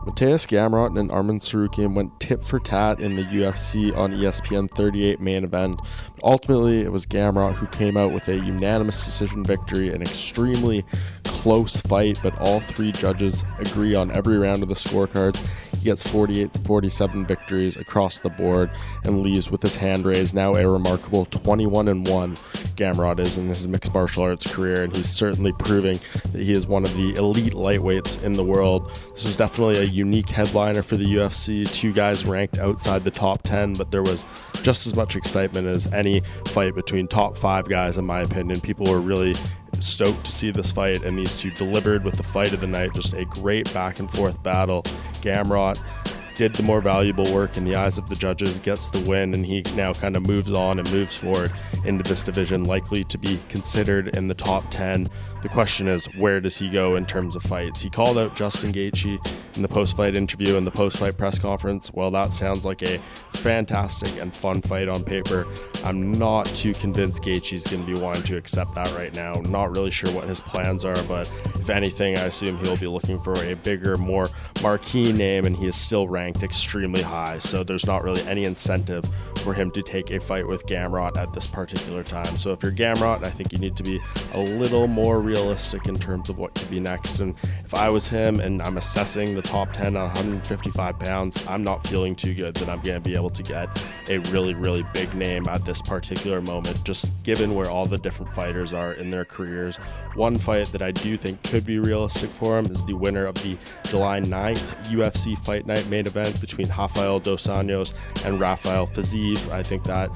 Mateusz Gamrot and Arman Tsarukyan went tit for tat in the UFC on ESPN 38 main event. Ultimately, it was Gamrot who came out with a unanimous decision victory, an extremely close fight, but all three judges agree on every round of the scorecards. He gets 48-47 victories across the board and leaves with his hand raised. Now a remarkable 21-1 Gamrot is in his mixed martial arts career, and he's certainly proving that he is one of the elite lightweights in the world. This is definitely a unique headliner for the UFC. Two guys ranked outside the top 10, but there was just as much excitement as any fight between top 5 guys, in my opinion. People were really stoked to see this fight, and these two delivered with the fight of the night. Just a great back and forth battle. Gamrot did the more valuable work in the eyes of the judges, gets the win, and he now kind of moves on and moves forward into this division, likely to be considered in the top 10. The question is, where does he go in terms of fights? He called out Justin Gaethje in the post-fight interview and the post-fight press conference. Well, that sounds like a fantastic and fun fight on paper. I'm not too convinced Gaethje's going to be wanting to accept that right now. Not really sure what his plans are, but if anything, I assume he'll be looking for a bigger, more marquee name, and he is still ranked extremely high, so there's not really any incentive for him to take a fight with Gamrot at this particular time. So if you're Gamrot, I think you need to be a little more realistic in terms of what could be next. And if I was him and I'm assessing the top 10 on 155 pounds, I'm not feeling too good that I'm going to be able to get a really, really big name at this particular moment, just given where all the different fighters are in their careers. One fight that I do think could be realistic for him is the winner of the July 9th UFC Fight Night main event between Rafael dos Anjos and Rafael Fiziev. I think that,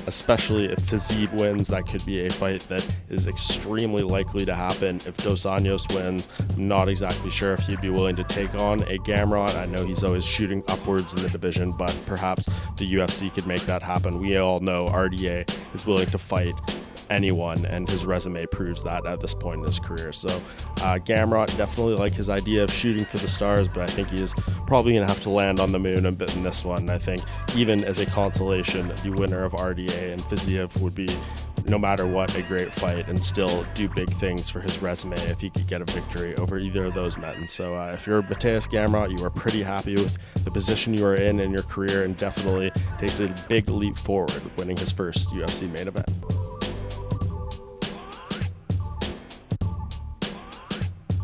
especially if Fiziev wins, that could be a fight that is extremely likely to happen. If Dos Anjos wins, I'm not exactly sure if he'd be willing to take on a Gamrot. I know he's always shooting upwards in the division, but perhaps the UFC could make that happen. We all know RDA is willing to fight anyone, and his resume proves that at this point in his career. So Gamrot, definitely like his idea of shooting for the stars, but I think he is probably going to have to land on the moon a bit in this one. I think even as a consolation, the winner of RDA and Fiziev would be, no matter what, a great fight and still do big things for his resume if he could get a victory over either of those men. So if you're Mateusz Gamrot, you are pretty happy with the position you are in your career, and definitely takes a big leap forward winning his first UFC main event.